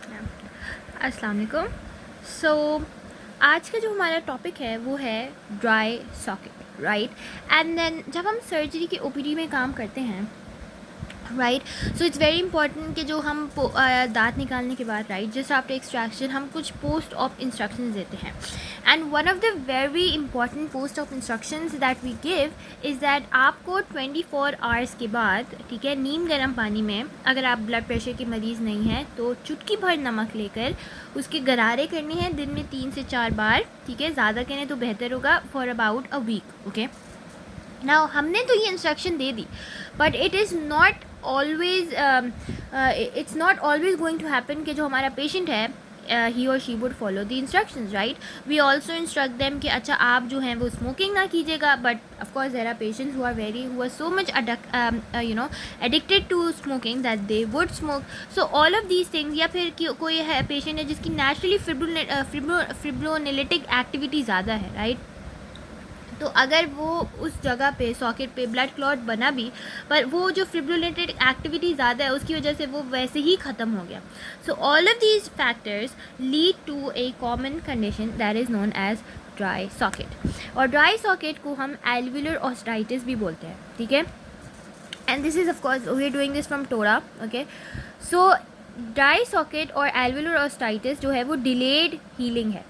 अस्सलाम वालेकुम। सो आज का जो हमारा टॉपिक है वो है dry socket, right. And then जब हम सर्जरी की ओपीडी में काम करते हैं, right, so it's very important कि जो हम दांत निकालने के बाद, राइट, जस्ट आफ्टर एक्सट्रैक्शन हम कुछ पोस्ट ऑफ इंस्ट्रक्शंस देते हैं। And one of the very important post of instructions that we give is that आपको 24 आवर्स के बाद, ठीक है, नीम गर्म पानी में, अगर आप ब्लड प्रेशर के मरीज़ नहीं हैं तो चुटकी भर नमक लेकर उसके गरारे करने हैं दिन में 3 से 4 बार, ठीक है, ज़्यादा करें तो बेहतर होगा, for about a week. Okay, now हमने तो ये इंस्ट्रक्शन दे दी, but it is not always it's not always going to happen कि जो हमारा पेशेंट है ही और she would follow the instructions, right. We also instruct them कि अच्छा आप जो हैं वो स्मोकिंग ना कीजिएगा, but of course there are patients who are so much addicted to smoking that they would smoke. So all of these things, या फिर कोई है पेशेंट है जिसकी नेचुरली फिब्रोनेलिटिक एक्टिविटी ज़्यादा है, राइट, तो अगर वो उस जगह पे सॉकेट पे ब्लड क्लॉट बना भी, पर वो जो फिब्रिलेटेड एक्टिविटी ज़्यादा है उसकी वजह से वो वैसे ही ख़त्म हो गया। So all of these factors lead to a common condition that is known as dry socket. और ड्राई सॉकेट को हम एल्वियुलर ऑस्टाइटिस भी बोलते हैं, ठीक है। And this is of course we are doing this from टोरा। ओके, सो ड्राई सॉकेट और एल्वियुलर ऑस्टाइटिस जो है वो डिलेड हीलिंग है,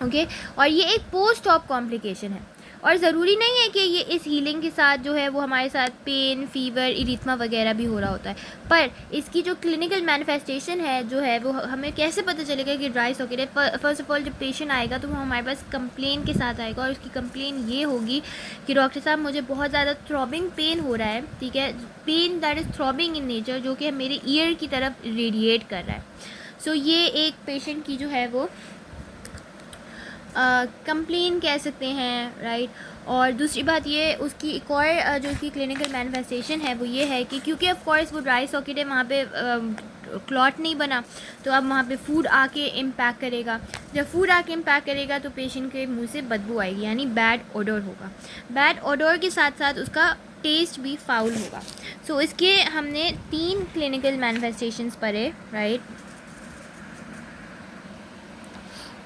ओके, और ये एक पोस्ट ऑप कॉम्प्लिकेशन है। और ज़रूरी नहीं है कि ये इस हीलिंग के साथ जो है वो हमारे साथ पेन, फीवर, इरिथमा वगैरह भी हो रहा होता है, पर इसकी जो क्लिनिकल मैनिफेस्टेशन है जो है वो हमें कैसे पता चलेगा कि ड्राई सॉकेट है। फर्स्ट ऑफ ऑल जब पेशेंट आएगा तो वो हमारे पास कंप्लेन के साथ आएगा, और उसकी कंप्लेन ये होगी कि डॉक्टर साहब मुझे बहुत ज़्यादा थ्रॉबिंग पेन हो रहा है, ठीक है, pain that is throbbing in nature, जो कि मेरे ईयर की तरफ रेडिएट कर रहा है। सो ये एक पेशेंट की जो है वो कंप्लेन कह सकते हैं, राइट। और दूसरी बात ये उसकी एक और जो उसकी क्लिनिकल मैनिफेस्टेशन है वो ये है कि क्योंकि ऑफ कोर्स वो ड्राई सॉकेट है, वहाँ पे क्लॉट नहीं बना, तो अब वहाँ पे फूड आके इम्पैक्ट करेगा। जब फूड आके इम्पैक्ट करेगा तो पेशेंट के मुंह से बदबू आएगी, यानी बैड ओडोर होगा। बैड ओडोर के साथ साथ उसका टेस्ट भी फाउल होगा। सो इसके हमने 3 क्लिनिकल मैनिफेस्टेशंस पढ़े, राइट।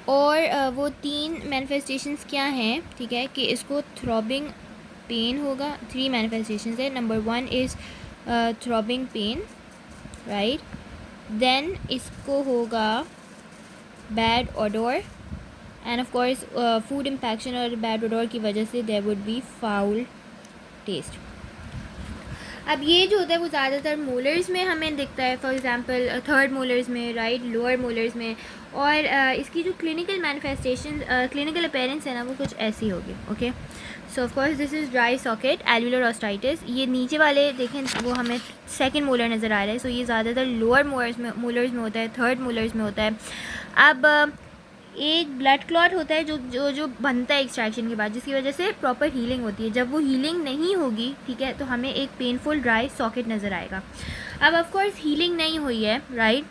और वो 3 मैनिफेस्टेशंस क्या हैं, ठीक है, कि इसको थ्रॉबिंग पेन होगा। 3 मैनिफेस्टेशंस है। Number 1 is throbbing pain, right. Then इसको होगा bad odour, and of course food impaction और बैड ओडोर की वजह से there would be foul taste. अब ये जो होता है वो ज़्यादातर मोलर्स में हमें दिखता है, फॉर एग्जांपल 3rd मोलर्स में, राइट, लोअर मोलर्स में। और इसकी जो क्लिनिकल मैनिफेस्टेशन, क्लिनिकल अपीयरेंस है ना, वो कुछ ऐसी होगी। Okay, so of course this is dry socket alveolar osteitis. ये नीचे वाले देखें वो हमें 2nd मोलर नज़र आ रहा है। सो ये ज़्यादातर लोअर मोलर्स में होता है, 3rd मोलर्स में होता है। अब एक ब्लड क्लॉट होता है जो जो जो बनता है एक्सट्रैक्शन के बाद, जिसकी वजह से प्रॉपर हीलिंग होती है। जब वो हीलिंग नहीं होगी, ठीक है, तो हमें एक पेनफुल ड्राई सॉकेट नज़र आएगा। अब ऑफ कोर्स हीलिंग नहीं हुई है, राइट।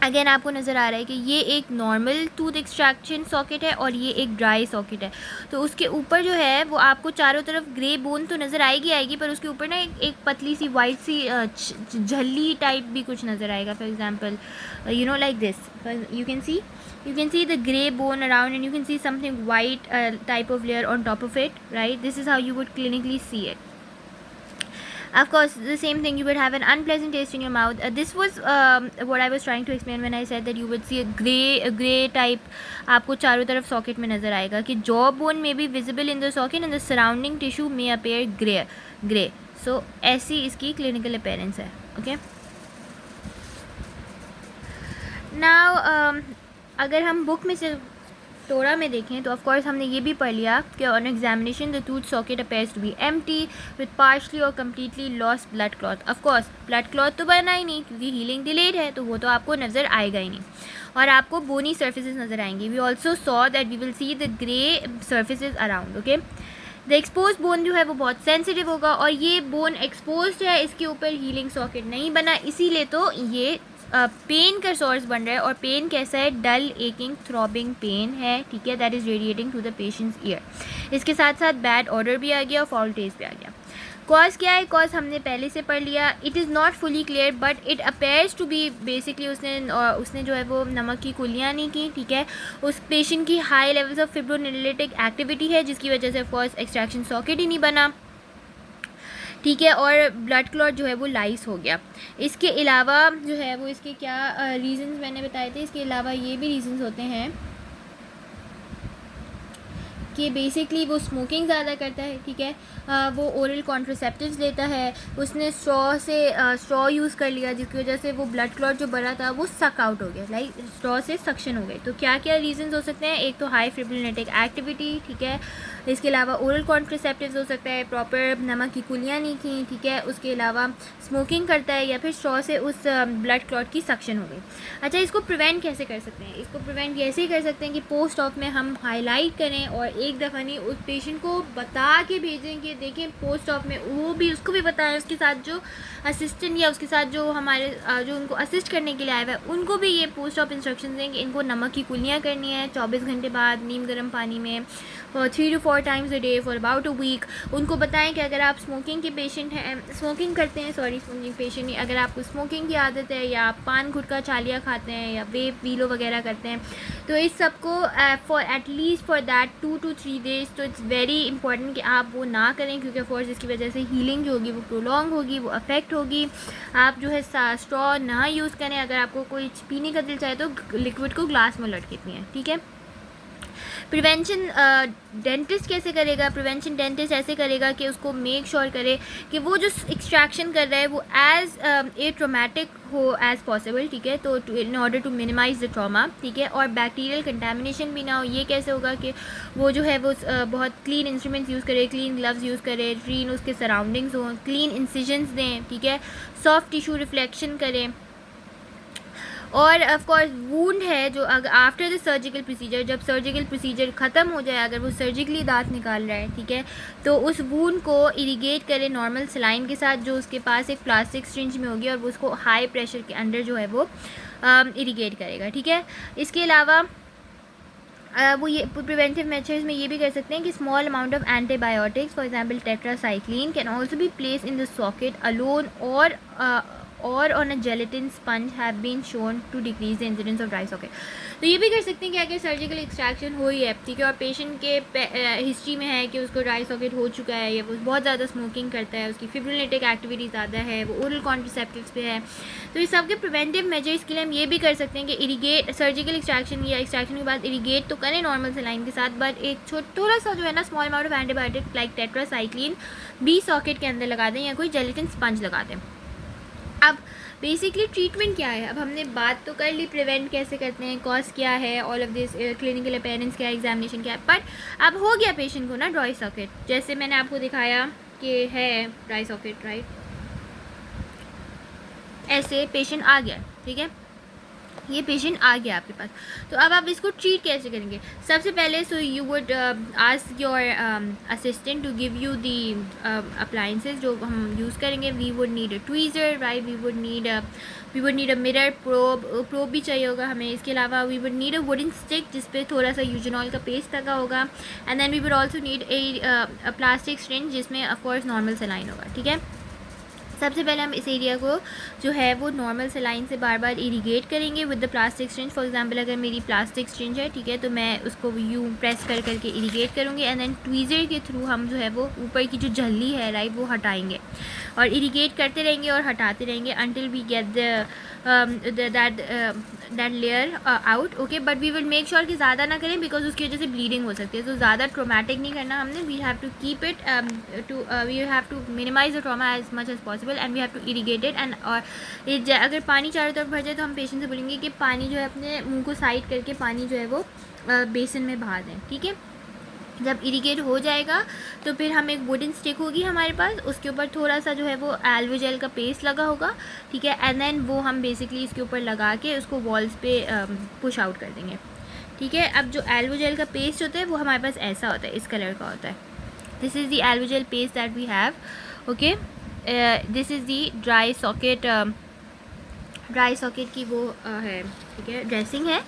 अगेन आपको नज़र आ रहा है कि ये एक नॉर्मल टूथ एक्सट्रैक्शन सॉकेट है और ये एक ड्राई सॉकेट है। तो उसके ऊपर जो है वो आपको चारों तरफ ग्रे बोन तो नज़र आएगी, पर उसके ऊपर ना एक पतली सी वाइट सी झल्ली टाइप भी कुछ नज़र आएगा। For example you know like this, you can see the gray bone around, and you can see something white type of layer on top of it, right. This is how you would clinically see it. Of course the same thing, you would have an unpleasant taste in your mouth. This was what I was trying to explain when I said that you would see a gray type आपको चारों तरफ socket में नज़र आएगा कि jaw bone may be visible in the socket and the surrounding tissue may appear gray. So ऐसी इसकी clinical appearance है। okay, now अगर हम बुक में से टोरा में देखें तो ऑफ कोर्स हमने ये भी पढ़ लिया कि on examination the tooth socket appears to be empty with partially और completely lost blood clot. Of course blood clot तो बना ही नहीं क्योंकि हीलिंग डिलेड है, तो वो तो आपको नज़र आएगा ही नहीं, और आपको बोनी सर्फेसिस नज़र आएंगी। We also saw that we will see the grey surfaces around. Okay, the expose bone जो है वो बहुत सेंसिटिव होगा, और ये बोन एक्सपोज है, इसके ऊपर हीलिंग सॉकेट नहीं बना, इसीलिए तो ये पेन का सोर्स बन रहा है। और पेन कैसा है, डल एकिंग थ्रॉबिंग पेन है, ठीक है, that is radiating to the patient's ear. इसके साथ साथ बैड ऑर्डर भी आ गया और फाउल टेस्ट भी आ गया। कॉज क्या है, कॉज हमने पहले से पढ़ लिया. It is not fully clear but it appears to be basically उसने जो है वो नमक की कुलियाँ नहीं की. ठीक है, उस पेशेंट की हाई लेवल्स ऑफ फिब्रोनेलेटिक एक्टिविटी है जिसकी वजह से ऑफकोर्स एक्सट्रैक्शन सॉकेट ही नहीं बना. ठीक है, और ब्लड क्लॉट जो है वो लाइस हो गया. इसके अलावा जो है वो इसके क्या रीज़न्स मैंने बताए थे. इसके अलावा ये भी रीज़न्स होते हैं कि बेसिकली वो स्मोकिंग ज़्यादा करता है. ठीक है, वो ओरल कॉन्ट्रासेप्टिव्स लेता है, उसने स्ट्रॉ यूज़ कर लिया जिसकी वजह से वो ब्लड क्लॉट जो बड़ा था वो सक आउट हो गया, लाइक स्ट्रॉ से सक्शन हो गई. तो क्या क्या रीजंस हो सकते हैं, एक तो हाई फिब्रिलेटिक एक्टिविटी. ठीक है, इसके अलावा ओरल कॉन्ट्रासेप्टिव्स हो सकता है, प्रॉपर नमक की कुलियाँ नहीं की. ठीक है, उसके अलावा स्मोकिंग करता है या फिर स्ट्रॉ से उस ब्लड क्लॉट की सक्शन हो गई. अच्छा, इसको प्रिवेंट कैसे कर सकते हैं. इसको प्रिवेंट ऐसे ही कर सकते हैं कि पोस्ट ऑफ में हम हाईलाइट करें और एक दफ़ा नहीं उस पेशेंट को बता के भेजें कि देखें पोस्ट ऑफ में, वो भी उसको भी बताएं, उसके साथ जो असिस्टेंट या उसके साथ जो हमारे जो उनको असिस्ट करने के लिए आया हुआ है उनको भी ये पोस्ट ऑफ इंस्ट्रक्शन दें कि इनको नमक की कुलियाँ करनी है 24 घंटे बाद नीम गर्म पानी में 3 to 4 times a day for about a week. उनको बताएं कि अगर आप स्मोकिंग के पेशेंट हैं, स्मोकिंग करते हैं, स्मोकिंग पेशेंट नहीं, अगर आपको स्मोकिंग की आदत है या आप पान गुटखा चालिया खाते हैं या वेप वीलो वगैरह करते हैं, तो इस सब को for at least for that 2 to 3 days तो इट्स वेरी इंपॉर्टेंट कि आप वो ना करें, क्योंकि ऑफकोर्स इसकी वजह से हीलिंग जो होगी वो प्रोलॉन्ग होगी, वो अफेक्ट होगी. आप जो है स्ट्रॉ ना यूज़ करें. अगर आपको कोई पीने का दिल चाहे तो लिक्विड को ग्लास में लटके पिएं. ठीक है, प्रिवेंशन डेंटिस्ट कैसे करेगा. प्रिवेंशन डेंटिस्ट ऐसे करेगा कि उसको मेक श्योर करे कि वो जो एक्सट्रैक्शन कर रहा है वो एज ए ट्रोमेटिक हो एज पॉसिबल. ठीक है, तो in order to minimize the trauma. ठीक है, और बैक्टीरियल कंटेमिनेशन भी ना हो. ये कैसे होगा कि वो जो है वो बहुत क्लीन इंस्ट्रूमेंट्स यूज़ करे, क्लीन ग्लव्स यूज़ करे, क्लीन उसके सराउंडिंग्स हों, क्लीन इंसिजन्स दें. ठीक है, सॉफ्ट टिश्यू रिफ्लेक्शन करें. और ऑफ कोर्स वूंड है जो अगर आफ्टर द सर्जिकल प्रोसीजर, जब सर्जिकल प्रोसीजर ख़त्म हो जाए, अगर वो सर्जिकली दांत निकाल रहा है, ठीक है, तो उस वूंड को इरिगेट करें नॉर्मल सलाइन के साथ जो उसके पास एक प्लास्टिक स्ट्रिंज में होगी और वो उसको हाई प्रेशर के अंडर जो है वो इरिगेट करेगा. ठीक है, इसके अलावा वो ये प्रिवेंटिव मेजर्स में ये भी कर सकते हैं कि small amount of antibiotics for example tetracycline can also be place in the socket alone और on a gelatin sponge have been shown to decrease the incidence of dry socket. तो ये भी कर सकते हैं कि अगर सर्जिकल एक्सट्रैक्शन हुई है, ठीक है, और पेशेंट के हिस्ट्री में है कि उसको ड्राई सॉकेट हो चुका है या वो बहुत ज़्यादा स्मोकिंग करता है, उसकी फिब्रिलेटिक एक्टिविटी ज़्यादा है, वो ओरल कॉन्ट्रासेप्टिव्स पे है, तो इस सब के प्रिवेंटिव मेजर्स के लिए हम ये भी कर सकते हैं कि इरिगेट सर्जिकल एक्सट्रैक्शन या एक्सट्रैक्शन के बाद इरिगेट तो करें नॉर्मल सलाइन के साथ, बट एक थोड़ा सा जो है ना small amount of antibiotic like tetracycline भी सॉकेट के अंदर लगा दें या कोई जेलेटिन स्पंज लगा दें. अब बेसिकली ट्रीटमेंट क्या है, अब हमने बात तो कर ली प्रिवेंट कैसे करते हैं, कॉज क्या है, all of this clinical appearance क्या है, एग्जामिनेशन क्या है, बट अब हो गया पेशेंट को ना ड्राई सॉकेट, जैसे मैंने आपको दिखाया कि है ड्राई सॉकेट, राइट, ऐसे पेशेंट आ गया. ठीक है, ये पेशेंट आ गया आपके पास, तो अब आप इसको ट्रीट कैसे करेंगे. सबसे पहले so you would ask your assistant to give you the appliances जो हम यूज़ करेंगे. We would need a tweezer, right, we would need a mirror, probe भी चाहिए होगा हमें. इसके अलावा we would need a wooden stick जिस पे थोड़ा सा यूजनॉल का पेस्ट लगा होगा, and then we would also need a plastic syringe जिसमें ऑफकोर्स नॉर्मल सलाइन होगा. ठीक है, सबसे पहले हम इस एरिया को जो है वो नॉर्मल सलाइन से बार बार इरिगेट करेंगे with the plastic syringe. For example अगर मेरी प्लास्टिक स्ट्रिंज है, ठीक है, तो मैं उसको यूँ प्रेस कर करके इरिगेट करूँगी, एंड देन ट्वीज़र के थ्रू हम जो है वो ऊपर की जो झल्ली है, राइट, वो हटाएंगे और इरिगेट करते रहेंगे और हटाते रहेंगे until we get that layer out. Okay, but we will make sure कि ज़्यादा ना करें बिकॉज उसकी वजह से ब्लीडिंग हो सकती है, तो ज़्यादा ट्रोमेटिक नहीं करना हमने. We have to keep it we have to minimize the trauma as much as possible and we have to irrigate it. And और अगर पानी चारों तरफ भर जाए तो हम पेशेंट से बोलेंगे कि पानी जो है अपने मुंह को साइड करके पानी जो है वो बेसिन में बहा दें. ठीक है, जब इरिगेट हो जाएगा तो फिर हम एक वुडन स्टिक होगी हमारे पास, उसके ऊपर थोड़ा सा जो है वो एल्वोजेल का पेस्ट लगा होगा. ठीक है, एंड देन वो हम बेसिकली इसके ऊपर लगा के उसको वॉल्स पे पुश आउट कर देंगे. ठीक है, अब जो एल्वोजेल का पेस्ट होता है वो हमारे पास ऐसा होता है, इस कलर का होता है. This is the Alvogyl paste that we have. Okay, this is the dry socket की वो है, ठीक है, ड्रेसिंग है.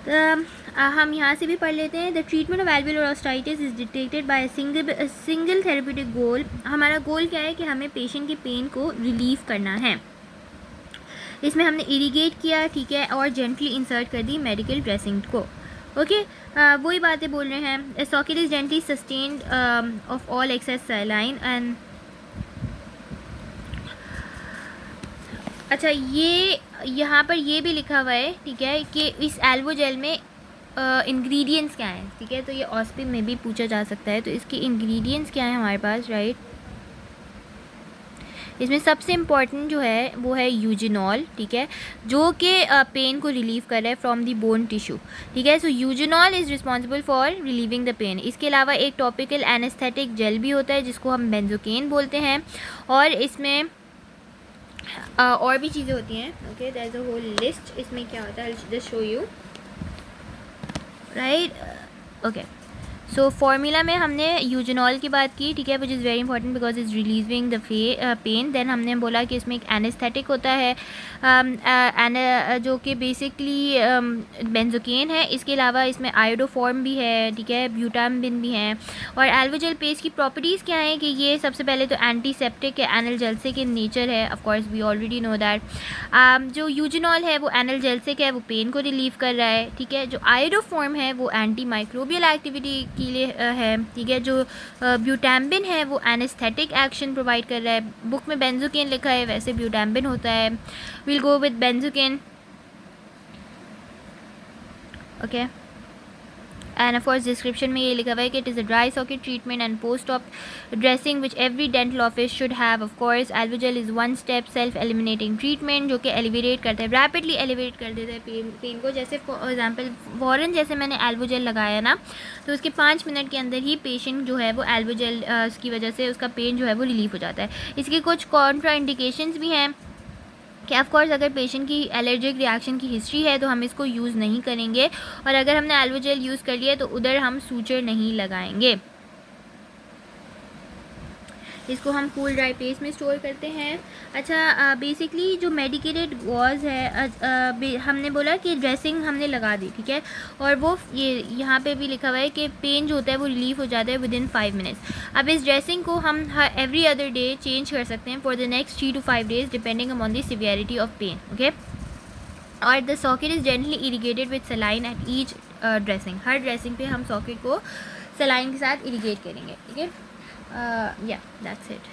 हम यहाँ से भी पढ़ लेते हैं. The treatment of alveolar osteitis is detected by single therapeutic goal. हमारा गोल क्या है कि हमें पेशेंट की पेन को रिलीव करना है. इसमें हमने इरीगेट किया, ठीक है, और जेंटली इंसर्ट कर दी मेडिकल ड्रेसिंग को. ओके, वही बातें बोल रहे हैं. Socket is gently sustained of all excess saline and. अच्छा, ये यहाँ पर ये भी लिखा हुआ है, ठीक है, कि इस एल्वोजेल में इंग्रेडिएंट्स क्या हैं, ठीक है. तो ये ऑस्पिम में भी पूछा जा सकता है. तो इसके इंग्रेडिएंट्स क्या हैं हमारे पास, राइट. इसमें सबसे इम्पॉर्टेंट जो है वो है यूजिनॉल, ठीक है, जो कि पेन को रिलीव कर रहा है फ्रॉम दी बोन टिश्यू, ठीक है. So eugenol is responsible for relieving the pain. इसके अलावा एक टॉपिकल एनेस्थेटिक जेल भी होता है जिसको हम बेंजोकेन बोलते हैं. और इसमें और भी चीज़ें होती हैं. Okay, there is a whole list. इसमें क्या होता है, I just show you, right. Okay, so formula में हमने यूजिनॉल की बात की, ठीक है, which is very important because is relieving the pain. Then हमने बोला कि इसमें एक एनेस्थेटिक होता है जो कि बेसिकली बेंजोकेन है. इसके अलावा इसमें आयोडोफॉर्म भी है, ठीक है, ब्यूटामिन भी हैं. और एल्वोजेल पेस्ट की प्रॉपर्टीज़ क्या हैं कि ये सबसे पहले तो एंटीसेप्टिक है, एनाल्जेसिक इन नेचर है. Of course we already know that. जो यूजिनॉल है वो एनाल्जेसिक है, वो पेन को रिलीव कर रहा है, ठीक है. जो आयोडोफॉर्म है वो एंटी माइक्रोबियल एक्टिविटी के लिए है, ठीक है. जो ब्यूटाम्बिन है वो एनेस्थेटिक एक्शन प्रोवाइड कर रहा है. बुक में बेंजोकेन लिखा है, वैसे ब्यूटाम्बिन होता है. Will go with benzocaine. Okay, and of course description में ये लिखा हुआ है कि it is a dry socket treatment and post op dressing which every dental office should have. Of course Alvogyl is one step self eliminating treatment जो कि elevate करता है, रैपिडली एलिवेट कर देता है पेन को. जैसे फॉर एग्जांपल फ़ौरन जैसे मैंने एल्वोजेल लगाया ना, तो उसके 5 मिनट के अंदर ही पेशेंट जो है वो एल्वोजेल की वजह से उसका पेन जो है वो रिलीफ हो जाता है. इसकी कुछ कॉन्ट्रा इंडिकेशंस भी हैं कि ऑफ कोर्स अगर पेशेंट की एलर्जिक रिएक्शन की हिस्ट्री है तो हम इसको यूज़ नहीं करेंगे. और अगर हमने एल्वोजेल यूज़ कर लिया तो उधर हम सूचर नहीं लगाएंगे. इसको हम कूल ड्राई पेस्ट में स्टोर करते हैं. अच्छा, बेसिकली जो मेडिकेटेड गॉज है, हमने बोला कि ड्रेसिंग हमने लगा दी, ठीक है, और वो ये यहाँ पे भी लिखा हुआ है कि पेन जो होता है वो रिलीफ हो जाता है विदिन 5 मिनट्स. अब इस ड्रेसिंग को हम एवरी अदर डे चेंज कर सकते हैं for the next 3 to 5 days depending upon the severity of pain. Okay, और the socket is gently irrigated with saline at each dressing. हर ड्रेसिंग पे हम सॉकेट को सलाइन के साथ इरीगेट करेंगे, ठीक है. Yeah, that's it.